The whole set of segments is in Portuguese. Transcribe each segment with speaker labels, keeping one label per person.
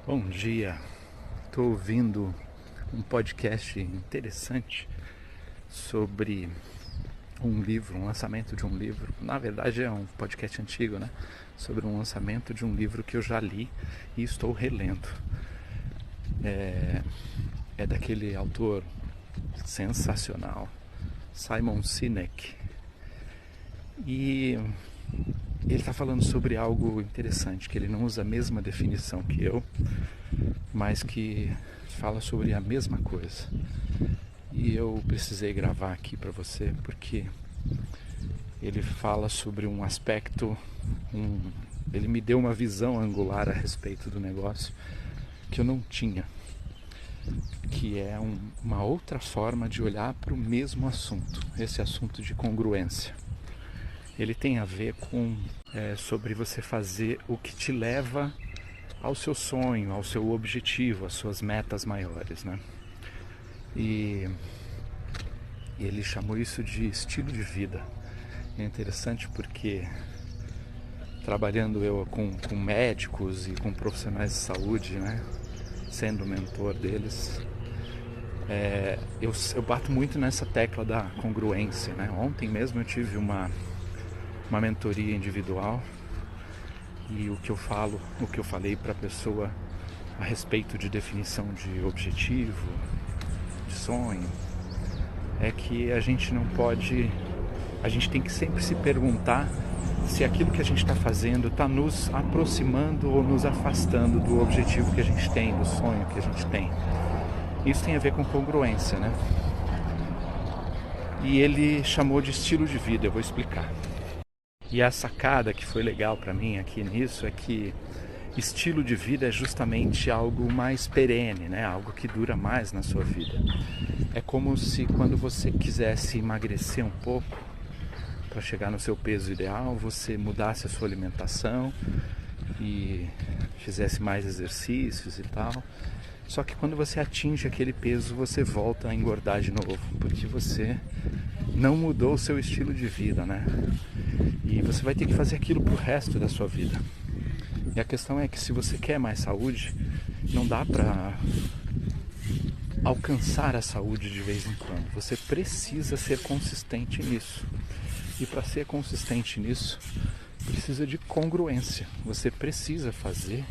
Speaker 1: Bom dia, estou ouvindo um podcast interessante sobre um livro, um lançamento de um livro. Na verdade é um podcast antigo, né? Sobre um lançamento de um livro que eu já li e estou relendo. É daquele autor sensacional, Simon Sinek. E ele está falando sobre algo interessante, que ele não usa a mesma definição que eu, mas que fala sobre a mesma coisa. E eu precisei gravar aqui para você porque ele fala sobre um aspecto, ele me deu uma visão angular a respeito do negócio que eu não tinha, que é uma outra forma de olhar para o mesmo assunto, esse assunto de congruência. Ele tem a ver com sobre você fazer o que te leva ao seu sonho, ao seu objetivo, às suas metas maiores, né? E ele chamou isso de estilo de vida. É interessante porque trabalhando eu com médicos e com profissionais de saúde, né, sendo mentor deles, eu bato muito nessa tecla da congruência, né? Ontem mesmo eu tive uma mentoria individual e o que eu falei para a pessoa a respeito de definição de objetivo, de sonho, é que a gente tem que sempre se perguntar se aquilo que a gente está fazendo está nos aproximando ou nos afastando do objetivo que a gente tem, do sonho que a gente tem. Isso tem a ver com congruência, né? E ele chamou de estilo de vida, eu vou explicar. E a sacada que foi legal para mim aqui nisso é que estilo de vida é justamente algo mais perene, né? Algo que dura mais na sua vida. É como se quando você quisesse emagrecer um pouco para chegar no seu peso ideal, você mudasse a sua alimentação e fizesse mais exercícios e tal. Só que quando você atinge aquele peso, você volta a engordar de novo, porque você não mudou o seu estilo de vida, né? E você vai ter que fazer aquilo pro resto da sua vida. E a questão é que se você quer mais saúde, não dá pra alcançar a saúde de vez em quando. Você precisa ser consistente nisso. E para ser consistente nisso, precisa de congruência. Você precisa fazer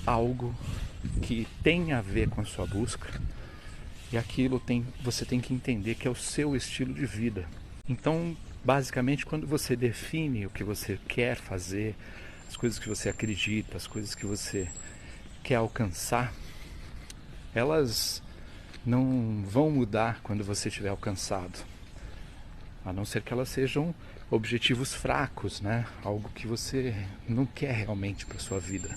Speaker 1: algo que tenha a ver com a sua busca. E aquilo você tem que entender que é o seu estilo de vida. Então, basicamente, quando você define o que você quer fazer, as coisas que você acredita, as coisas que você quer alcançar, elas não vão mudar quando você tiver alcançado. A não ser que elas sejam objetivos fracos, né? Algo que você não quer realmente para sua vida.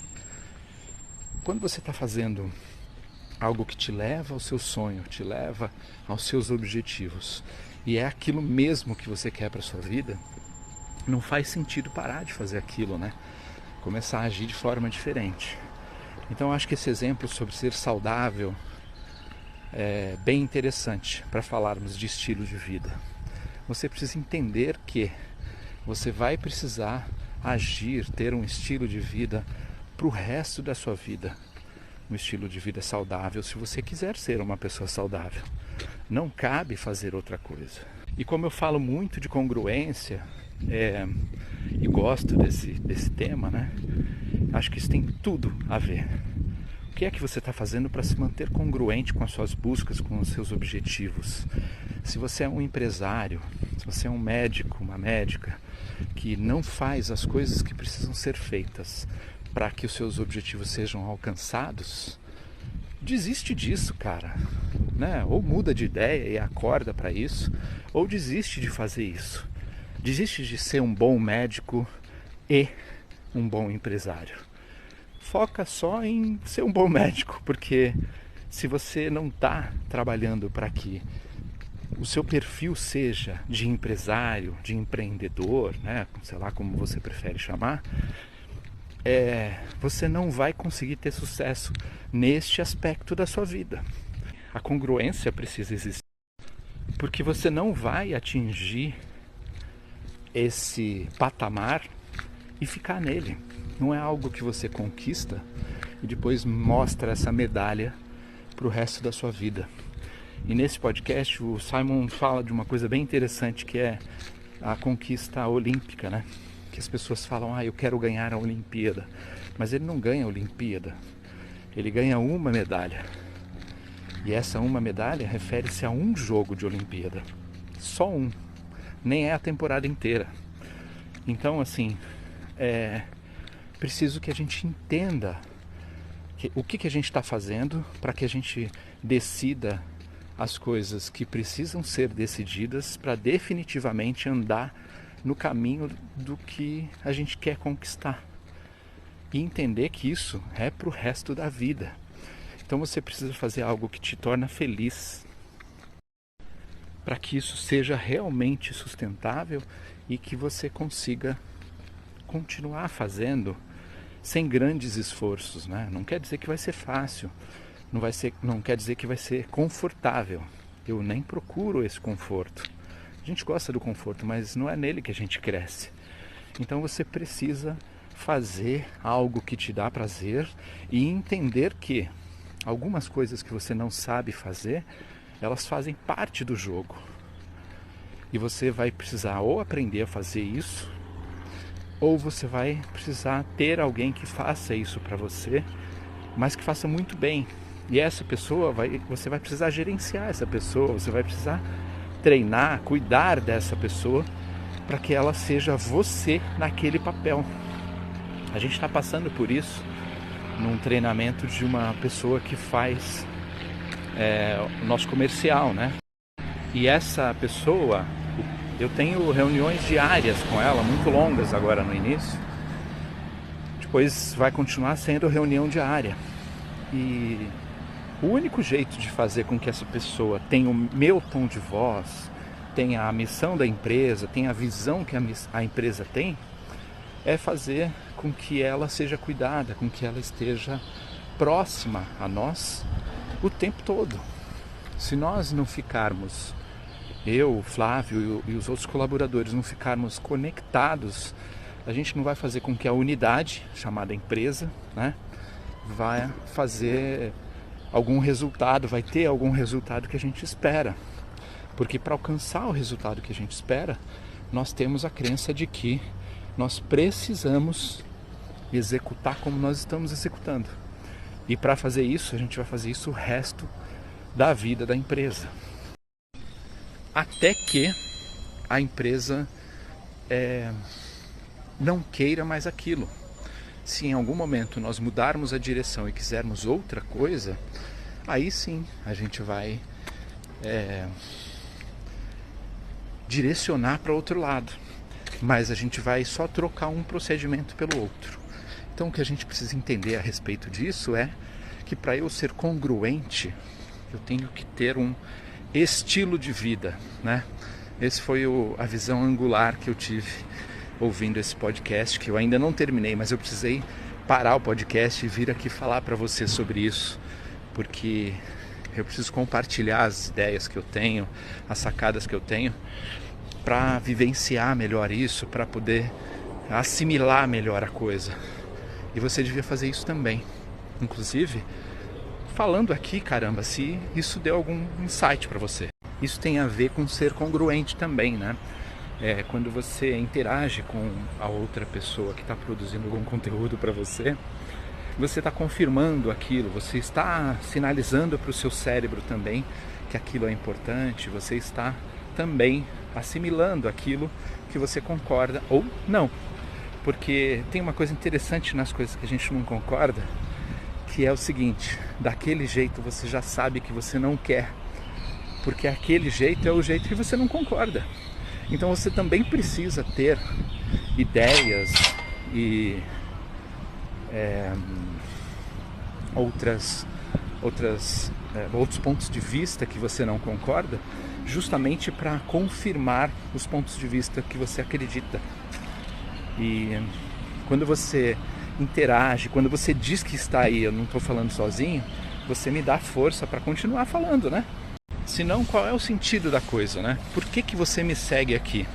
Speaker 1: Quando você está fazendo algo que te leva ao seu sonho, te leva aos seus objetivos, e é aquilo mesmo que você quer para sua vida, não faz sentido parar de fazer aquilo, né? Começar a agir de forma diferente. Então eu acho que esse exemplo sobre ser saudável é bem interessante para falarmos de estilo de vida. Você precisa entender que você vai precisar agir, ter um estilo de vida para o resto da sua vida. Um estilo de vida saudável, se você quiser ser uma pessoa saudável. Não cabe fazer outra coisa. E como eu falo muito de congruência, e gosto desse tema, né? Acho que isso tem tudo a ver. O que é que você está fazendo para se manter congruente com as suas buscas, com os seus objetivos? Se você é um empresário, se você é um médico, uma médica, que não faz as coisas que precisam ser feitas para que os seus objetivos sejam alcançados, desiste disso, cara, né? Ou muda de ideia e acorda para isso, ou desiste de fazer isso. Desiste de ser um bom médico e um bom empresário. Foca só em ser um bom médico, porque se você não está trabalhando para que o seu perfil seja de empresário, de empreendedor, né? Sei lá como você prefere chamar, você não vai conseguir ter sucesso neste aspecto da sua vida. A congruência precisa existir, porque você não vai atingir esse patamar e ficar nele. Não é algo que você conquista e depois mostra essa medalha para o resto da sua vida. E nesse podcast o Simon fala de uma coisa bem interessante, que é a conquista olímpica, né? Que as pessoas falam, eu quero ganhar a Olimpíada. Mas ele não ganha a Olimpíada, ele ganha uma medalha. E essa uma medalha refere-se a um jogo de Olimpíada. Só um. Nem é a temporada inteira. Então, assim, é preciso que a gente entenda o que a gente está fazendo para que a gente decida as coisas que precisam ser decididas para definitivamente andar no caminho do que a gente quer conquistar. E entender que isso é para o resto da vida. Então você precisa fazer algo que te torna feliz, para que isso seja realmente sustentável e que você consiga continuar fazendo sem grandes esforços, né? Não quer dizer que vai ser fácil, não quer dizer que vai ser confortável. Eu nem procuro esse conforto. A gente gosta do conforto, mas não é nele que a gente cresce. Então você precisa fazer algo que te dá prazer e entender que algumas coisas que você não sabe fazer, elas fazem parte do jogo. E você vai precisar ou aprender a fazer isso, ou você vai precisar ter alguém que faça isso para você, mas que faça muito bem. E essa pessoa, você vai precisar gerenciar essa pessoa, você vai precisar treinar, cuidar dessa pessoa, para que ela seja você naquele papel. A gente está passando por isso num treinamento de uma pessoa que faz o nosso comercial, né? E essa pessoa, eu tenho reuniões diárias com ela, muito longas agora no início. Depois vai continuar sendo reunião diária. E o único jeito de fazer com que essa pessoa tenha o meu tom de voz, tenha a missão da empresa, tenha a visão que a empresa tem, é fazer com que ela seja cuidada, com que ela esteja próxima a nós o tempo todo. Se nós não ficarmos, eu, o Flávio e os outros colaboradores, não ficarmos conectados, a gente não vai fazer com que a unidade, chamada empresa, né, vai fazer algum resultado, vai ter algum resultado que a gente espera. Porque para alcançar o resultado que a gente espera, nós temos a crença de que nós precisamos executar como nós estamos executando. E para fazer isso, a gente vai fazer isso o resto da vida da empresa. Até que a empresa não queira mais aquilo. Se em algum momento nós mudarmos a direção e quisermos outra coisa, aí sim a gente vai direcionar para outro lado. Mas a gente vai só trocar um procedimento pelo outro. Então o que a gente precisa entender a respeito disso é que para eu ser congruente, eu tenho que ter um estilo de vida, né? Esse foi a visão angular que eu tive ouvindo esse podcast, que eu ainda não terminei, mas eu precisei parar o podcast e vir aqui falar para você sobre isso, porque eu preciso compartilhar as ideias que eu tenho, as sacadas que eu tenho, para vivenciar melhor isso, para poder assimilar melhor a coisa. E você devia fazer isso também. Inclusive, falando aqui, caramba, se isso deu algum insight para você. Isso tem a ver com ser congruente também, né? Quando você interage com a outra pessoa que está produzindo algum conteúdo para você, você está confirmando aquilo, você está sinalizando para o seu cérebro também que aquilo é importante, você está também assimilando aquilo que você concorda ou não. Porque tem uma coisa interessante nas coisas que a gente não concorda, que é o seguinte: daquele jeito você já sabe que você não quer, porque aquele jeito é o jeito que você não concorda. Então você também precisa ter ideias e outros pontos de vista que você não concorda, justamente para confirmar os pontos de vista que você acredita. E quando você interage, quando você diz que está aí, eu não estou falando sozinho, você me dá força para continuar falando, né? Senão, qual é o sentido da coisa, né? Por que que você me segue aqui?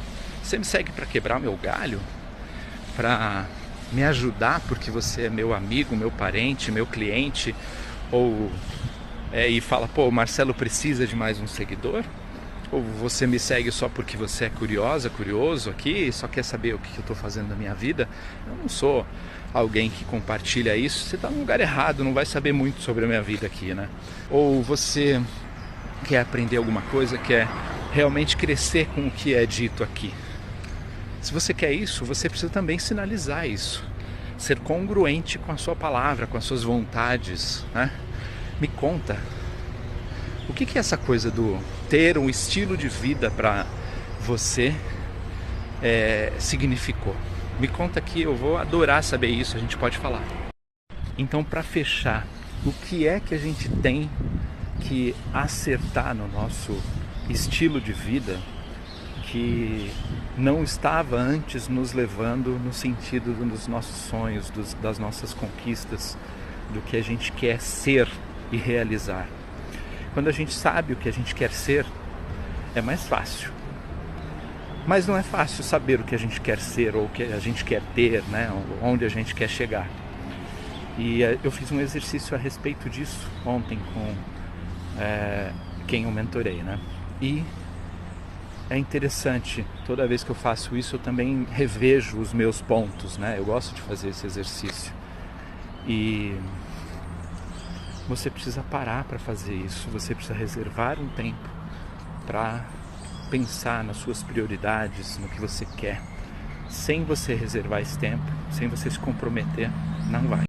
Speaker 1: Você me segue para quebrar meu galho? Para me ajudar porque você é meu amigo, meu parente, meu cliente, ou e fala, pô, o Marcelo precisa de mais um seguidor? Ou você me segue só porque você é curioso aqui e só quer saber o que eu estou fazendo na minha vida? Eu não sou alguém que compartilha isso. Você está no lugar errado, não vai saber muito sobre a minha vida aqui, né? Ou você quer aprender alguma coisa, quer realmente crescer com o que é dito aqui. Se você quer isso, você precisa também sinalizar isso. Ser congruente com a sua palavra, com as suas vontades, né? Me conta, o que é essa coisa do ter um estilo de vida para você significou? Me conta aqui, eu vou adorar saber isso, a gente pode falar. Então, para fechar, o que é que a gente tem que acertar no nosso estilo de vida que não estava antes nos levando no sentido dos nossos sonhos, das nossas conquistas, do que a gente quer ser e realizar? Quando a gente sabe o que a gente quer ser, é mais fácil. Mas não é fácil saber o que a gente quer ser ou o que a gente quer ter, né? Onde a gente quer chegar. E eu fiz um exercício a respeito disso ontem com quem eu mentorei, né? E é interessante, toda vez que eu faço isso, eu também revejo os meus pontos, né? Eu gosto de fazer esse exercício. E você precisa parar para fazer isso, você precisa reservar um tempo para pensar nas suas prioridades, no que você quer. Sem você reservar esse tempo, sem você se comprometer, não vai.